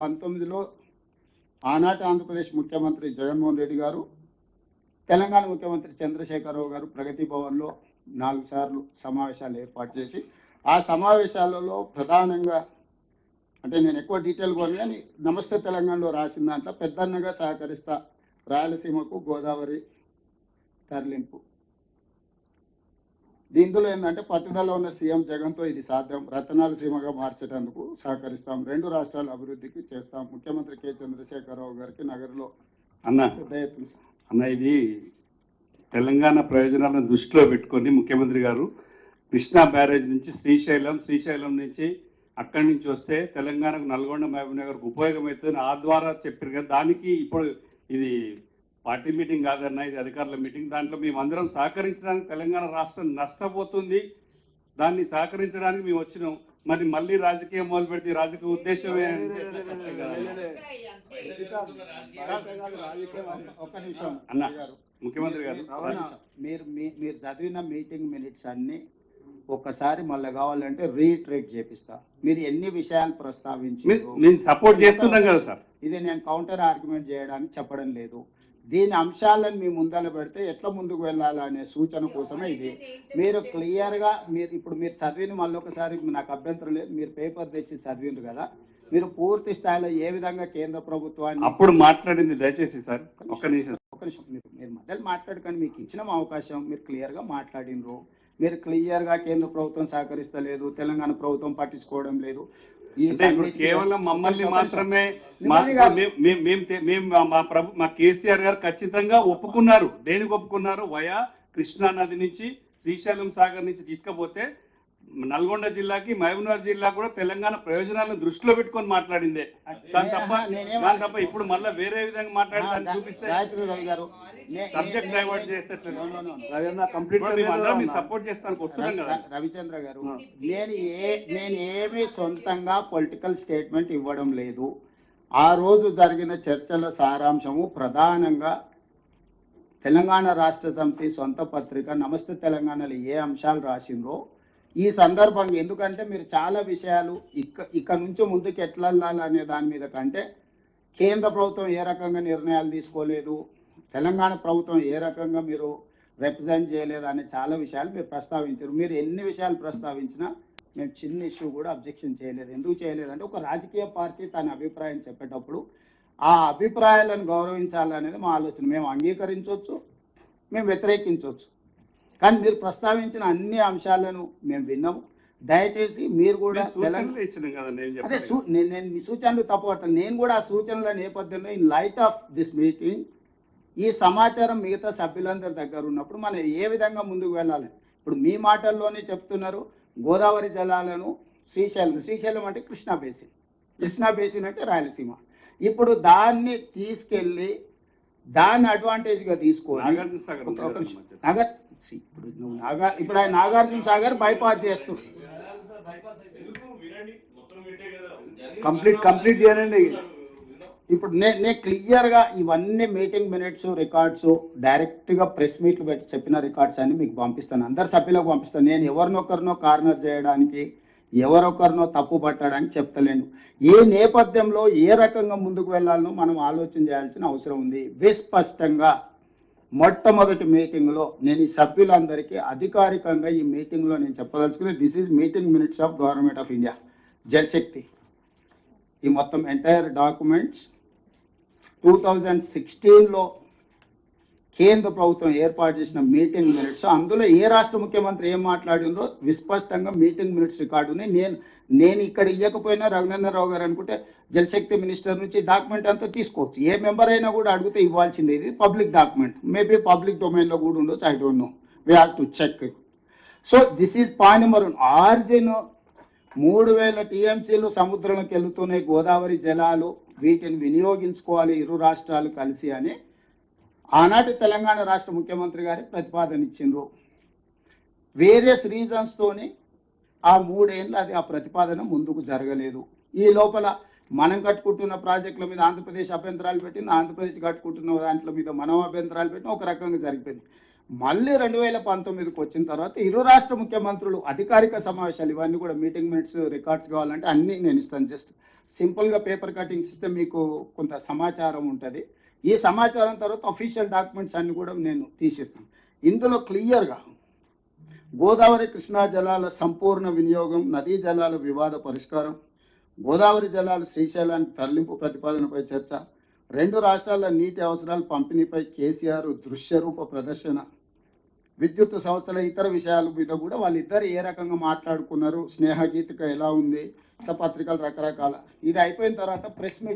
2019లో ఆనాటి ఆంధ్రప్రదేశ్ ముఖ్యమంత్రి జగన్మోహన్ రెడ్డి గారు, తెలంగాణ ముఖ్యమంత్రి చంద్రశేఖరరావు గారు ప్రగతి భవన్లో 4 సార్లు సమావేశాలు ఏర్పాటు చేసి, ఆ సమావేశాలలో ప్రధానంగా అంటే నేను ఎక్కువ డీటెయిల్ పోను కానీ నమస్తే తెలంగాణలో రాసిన దాంట్లో పెద్దన్నగా సహకరిస్తా రాయలసీమకు గోదావరి తరలింపు. దీంట్లో ఏంటంటే పట్టుదల ఉన్న సీఎం జగన్తో ఇది సాధ్యం, రతనాల సీమగా మార్చడానికి సహకరిస్తాం, 2 రాష్ట్రాల అభివృద్ధికి చేస్తాం. ముఖ్యమంత్రి కె చంద్రశేఖరరావు గారికి నగరంలో అన్న ఇది తెలంగాణ ప్రయోజనాలను దృష్టిలో పెట్టుకొని ముఖ్యమంత్రి గారు కృష్ణా బ్యారేజ్ నుంచి శ్రీశైలం నుంచి అక్కడి నుంచి వస్తే తెలంగాణకు నల్గొండ మహబూబ్ నగర్కు ఉపయోగమవుతుంది ఆ ద్వారా చెప్పారు కదా. దానికి ఇప్పుడు ఇది పార్టీ మీటింగ్ కాదన్నా, ఇది అధికారుల మీటింగ్. దాంట్లో మేమందరం సహకరించడానికి తెలంగాణ రాష్ట్రం నష్టపోతుంది, దాన్ని సహకరించడానికి మేము వచ్చినాం. మరి మళ్ళీ రాజకీయం మొదలు పెడితే రాజకీయ ఉద్దేశమే అన్న. ముఖ్యమంత్రి గారు మీరు చదివిన మీటింగ్ మినిట్స్ అన్ని ఒక్కసారి మళ్ళీ కావాలంటే రీట్రేట్ చేపిస్తా. మీరు ఎన్ని విషయాలు ప్రస్తావించి మేము సపోర్ట్ చేస్తున్నాం కదా సార్, ఇది నేను కౌంటర్ ఆర్గ్యుమెంట్ చేయడానికి చెప్పడం లేదు. దీని అంశాలను మీ ముందర పెడితే ఎట్లా ముందుకు వెళ్ళాలనే సూచన కోసమే ఇది. మీరు క్లియర్గా మీరు చదివిన మళ్ళీ ఒకసారి నాకు అభ్యంతరం లేదు, మీరు పేపర్ తెచ్చి చదివిండ్రు కదా, మీరు పూర్తి స్థాయిలో ఏ విధంగా కేంద్ర ప్రభుత్వాన్ని అప్పుడు మాట్లాడింది దయచేసి సార్ ఒక్క నిమిషం మీరు మధ్యలో మాట్లాడకండి. మీకు ఇచ్చిన అవకాశం, మీరు క్లియర్గా మాట్లాడినరు. మీరు క్లియర్గా కేంద్ర ప్రభుత్వం సహకరిస్తలేదు, తెలంగాణ ప్రభుత్వం పట్టించుకోవడం లేదు. కేవలం మమ్మల్ని మాత్రమే మా కేసీఆర్ గారు ఖచ్చితంగా ఒప్పుకున్నారు. దేనికి ఒప్పుకున్నారు? వయా కృష్ణా నది నుంచి శ్రీశైలం సాగర్ నుంచి తీసుకపోతే నల్గొండ జిల్లాకి మహబూబ్నగర్ జిల్లా కూడా తెలంగాణ ప్రయోజనాలను దృష్టిలో పెట్టుకొని మాట్లాడిందే. దాని తప్ప ఇప్పుడు మళ్ళీ వేరే విధంగా మాట్లాడి చూపిస్తే సబ్జెక్ట్ డైవర్ట్ చేస్తే సపోర్ట్ చేస్తానికి వస్తున్నాం కదా. రవిచంద్ర గారు, నేను ఏమీ సొంతంగా పొలిటికల్ స్టేట్మెంట్ ఇవ్వడం లేదు. ఆ రోజు జరిగిన చర్చల సారాంశము ప్రధానంగా తెలంగాణ రాష్ట్ర సమితి సొంత పత్రిక నమస్తే తెలంగాణలో ఏ అంశాలు రాసిందో ఈ సందర్భంగా, ఎందుకంటే మీరు చాలా విషయాలు ఇక నుంచి ముందుకు ఎట్లా వెళ్ళాలనే దాని మీద కంటే కేంద్ర ప్రభుత్వం ఏ రకంగా నిర్ణయాలు తీసుకోలేదు, తెలంగాణ ప్రభుత్వం ఏ రకంగా మీరు రిప్రజెంట్ చేయలేదు అనే చాలా విషయాలు మీరు ప్రస్తావించారు. మీరు ఎన్ని విషయాలు ప్రస్తావించినా మేము చిన్న ఇష్యూ కూడా అబ్జెక్షన్ చేయలేదు. ఎందుకు చేయలేదంటే ఒక రాజకీయ పార్టీ తన అభిప్రాయం చెప్పేటప్పుడు ఆ అభిప్రాయాలను గౌరవించాలనేది మా ఆలోచన. మేము అంగీకరించవచ్చు, మేము వ్యతిరేకించవచ్చు, కానీ మీరు ప్రస్తావించిన అన్ని అంశాలను మేము విన్నాము. దయచేసి మీరు కూడా నేను మీ సూచనలు తప్పబడతాను. నేను కూడా ఆ సూచనల నేపథ్యంలో in light of this meeting ఈ సమాచారం మిగతా సభ్యులందరి దగ్గర ఉన్నప్పుడు మనం ఏ విధంగా ముందుకు వెళ్ళాలి. ఇప్పుడు మీ మాటల్లోనే చెప్తున్నారు గోదావరి జలాలను శ్రీశైలం అంటే కృష్ణా బేసిన్ అంటే రాయలసీమ. ఇప్పుడు దాన్ని తీసుకెళ్ళి దాన్ని అడ్వాంటేజ్గా తీసుకోవాలి. ఇప్పుడు ఆయన నాగార్జున సాగర్ బైపాస్ చేస్తున్నారు. కంప్లీట్ చేయండి. ఇప్పుడు నేను క్లియర్గా ఇవన్నీ మీటింగ్ మినిట్స్ రికార్డ్స్ డైరెక్ట్గా ప్రెస్ మీట్లు పెట్టి చెప్పిన రికార్డ్స్ అన్ని మీకు పంపిస్తాను, అందరు సభ్యులకు పంపిస్తాను. నేను ఎవరినొకరినో కార్నర్ చేయడానికి, ఎవరొకరినో తప్పు పట్టడానికి చెప్తలేను. ఏ నేపథ్యంలో ఏ రకంగా ముందుకు వెళ్ళాలనో మనం ఆలోచన చేయాల్సిన అవసరం ఉంది. విస్పష్టంగా మొట్టమొదటి మీటింగ్లో నేను ఈ సభ్యులందరికీ అధికారికంగా ఈ మీటింగ్లో నేను చెప్పదలుచుకుని this is meeting minutes of government of India Jal Shakti. ఈ మొత్తం ఎంటైర్ డాక్యుమెంట్స్ 2016లో కేంద్ర ప్రభుత్వం ఏర్పాటు చేసిన మీటింగ్ మినిట్స్, అందులో ఏ రాష్ట్ర ముఖ్యమంత్రి ఏం మాట్లాడిందో విస్పష్టంగా మీటింగ్ మినిట్స్ రికార్డు ఉన్నాయి. నేను ఇక్కడ ఇవ్వకపోయినా రఘునందన్ రావు గారు అనుకుంటే జలశక్తి మినిస్టర్ నుంచి డాక్యుమెంట్ అంతా తీసుకోవచ్చు. ఏ మెంబర్ అయినా కూడా అడిగితే ఇవ్వాల్సిందే. ఇది పబ్లిక్ డాక్యుమెంట్, మేబీ పబ్లిక్ డొమైన్లో కూడా ఉండొచ్చు, I don't know, we have to check. So this is point number 1. ఆర్జిన్ 3000 టీఎంసీలు సముద్రంలోకి వెళుతున్నాయి గోదావరి జలాలు, వీటిని వినియోగించుకోవాలి ఇరు రాష్ట్రాలు కలిసి అని ఆనాటి తెలంగాణ రాష్ట్ర ముఖ్యమంత్రి గారి ప్రతిపాదన ఇచ్చిండ్రు. వేరియస్ రీజన్స్తోని ఆ 3 ఏళ్ళు అది ఆ ప్రతిపాదన ముందుకు జరగలేదు. ఈ లోపల మనం కట్టుకుంటున్న ప్రాజెక్టుల మీద ఆంధ్రప్రదేశ్ అభ్యంతరాలు పెట్టింది, ఆంధ్రప్రదేశ్ కట్టుకుంటున్న దాంట్లో మీద మనం అభ్యంతరాలు పెట్టిన ఒక రకంగా జరిగిపోయింది. మళ్ళీ 2019కి వచ్చిన తర్వాత ఇరు రాష్ట్ర ముఖ్యమంత్రులు అధికారిక సమావేశాలు ఇవన్నీ కూడా మీటింగ్ మినిట్స్ రికార్డ్స్ కావాలంటే అన్నీ నేను ఇస్తాను. జస్ట్ సింపుల్గా పేపర్ కటింగ్స్ ఇస్తే మీకు కొంత సమాచారం ఉంటుంది. ఈ సమాచారం తర్వాత అఫీషియల్ డాక్యుమెంట్స్ అన్ని కూడా నేను తీసిస్తాను. ఇందులో క్లియర్గా గోదావరి కృష్ణా జలాల సంపూర్ణ వినియోగం, నదీ జలాల వివాద పరిష్కారం, గోదావరి జలాలు శ్రీశైలానికి తరలింపు ప్రతిపాదనపై చర్చ, రెండు రాష్ట్రాల నీటి అవసరాల పంపిణీపై కేసీఆర్ దృశ్య రూప ప్రదర్శన, విద్యుత్ సంస్థల ఇతర విషయాల మీద కూడా వాళ్ళిద్దరు ఏ రకంగా మాట్లాడుకున్నారు, స్నేహగీతిక ఎలా ఉంది, ఇట్లా పత్రికలు రకరకాల. ఇది అయిపోయిన తర్వాత ప్రెస్ మీట్